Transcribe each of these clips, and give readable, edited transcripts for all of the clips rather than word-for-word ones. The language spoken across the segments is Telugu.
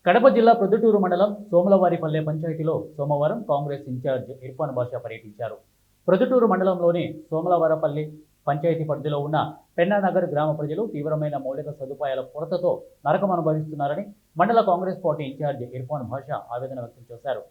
కడప జిల్లా ప్రొద్దుటూరు మండలం సోమలవారిపల్లె పంచాయతీలో సోమవారం కాంగ్రెస్ ఇన్ఛార్జ్ ఇర్ఫాన్ బాషా పర్యటించారు. ప్రొద్దుటూరు మండలంలోని సోమలవారపల్లి పంచాయతీ పరిధిలో ఉన్న పెన్నానగర్ గ్రామ ప్రజలు తీవ్రమైన మౌలిక సదుపాయాల కొరతతో నరకం అనుభవిస్తున్నారని మండల కాంగ్రెస్ పార్టీ ఇన్ఛార్జ్ ఇర్ఫాన్ బాషా ఆవేదన వ్యక్తం చేశారు.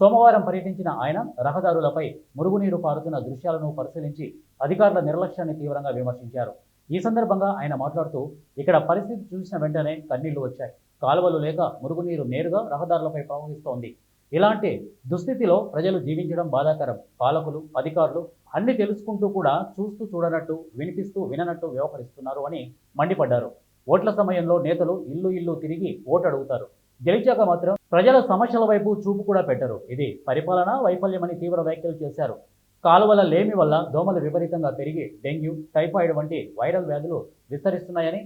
సోమవారం పర్యటించిన ఆయన రహదారులపై మురుగునీరు పారుతున్న దృశ్యాలను పరిశీలించి అధికారుల నిర్లక్ష్యాన్ని తీవ్రంగా విమర్శించారు. ఈ సందర్భంగా ఆయన మాట్లాడుతూ, ఇక్కడ పరిస్థితి చూసిన వెంటనే కన్నీళ్లు వచ్చాయి. కాలువలు లేక మురుగునీరు నేరుగా రహదారులపై ప్రవహిస్తోంది. ఇలాంటి దుస్థితిలో ప్రజలు జీవించడం బాధాకరం. పాలకులు, అధికారులు అన్ని తెలుసుకుంటూ కూడా చూస్తూ చూడనట్టు, వినిపిస్తూ విననట్టు వ్యవహరిస్తున్నారు అని మండిపడ్డారు. ఓట్ల సమయంలో నేతలు ఇల్లు తిరిగి ఓటు అడుగుతారు. గెలిచాక మాత్రం ప్రజల సమస్యల వైపు చూపు కూడా పెట్టరు. ఇది పరిపాలన వైఫల్యమని తీవ్ర వ్యాఖ్యలు చేశారు. కాలువల లేమి వల్ల దోమలు విపరీతంగా పెరిగి డెంగ్యూ, టైఫాయిడ్ వంటి వైరల్ వ్యాధులు విస్తరిస్తున్నాయని,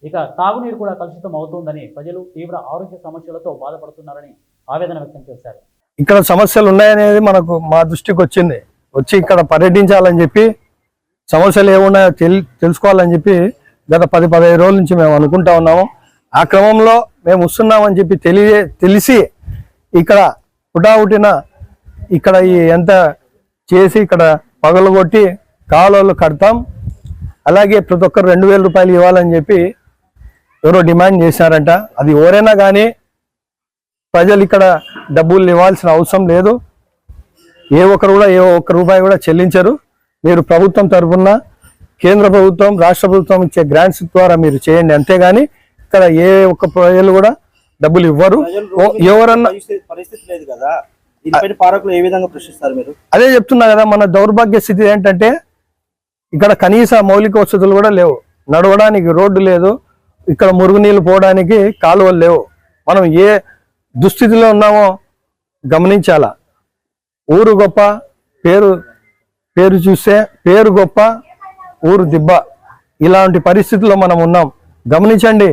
ఇక తాగునీరు కూడా కలుషితం అవుతుందని, ప్రజలు తీవ్ర ఆరోగ్య సమస్యలతో బాధపడుతున్నారని ఆవేదన వ్యక్తం చేశారు. ఇక్కడ సమస్యలు ఉన్నాయనేది మా దృష్టికి వచ్చి ఇక్కడ పర్యటించాలని చెప్పి, సమస్యలు ఏమున్నాయో తెలుసుకోవాలని చెప్పి గత 10-15 రోజుల నుంచి మేము అనుకుంటా ఉన్నాము. ఆ క్రమంలో మేము వస్తున్నామని చెప్పి తెలిసి ఇక్కడ పుటావుటిన ఇక్కడ ఎంత చేసి ఇక్కడ పగలగొట్టి కాలువలు కడతాం, అలాగే ప్రతి ఒక్కరు 2000 రూపాయలు ఇవ్వాలని చెప్పి ఎవరో డిమాండ్ చేశారంట. అది ఎవరైనా కానీ ప్రజలు ఇక్కడ డబ్బులు ఇవ్వాల్సిన అవసరం లేదు. ఏ ఒక్క రూపాయి కూడా చెల్లించరు. మీరు ప్రభుత్వం తరఫున కేంద్ర ప్రభుత్వం, రాష్ట్ర ప్రభుత్వం ఇచ్చే గ్రాంట్స్ ద్వారా మీరు చేయండి. అంతేగాని ఇక్కడ ఏ ఒక్క ప్రజలు కూడా డబ్బులు ఇవ్వరు. ఎవరన్నా పరిస్థితి లేదు కదా, దీనిపైన పాలకులు ఏ విధంగా ప్రశ్నిస్తారు మీరు? అదే చెప్తున్నా కదా, మన దౌర్భాగ్య స్థితి ఏంటంటే ఇక్కడ కనీస మౌలిక వసతులు కూడా లేవు. నడవడానికి రోడ్డు లేదు, ఇక్కడ మురుగునీళ్ళు పోవడానికి కాలువలు లేవు. మనం ఏ దుస్థితిలో ఉన్నామో గమనించాలా. ఊరు గొప్ప, పేరు చూస్తే పేరు గొప్ప, ఊరు దిబ్బ. ఇలాంటి పరిస్థితుల్లో మనం ఉన్నాం. గమనించండి.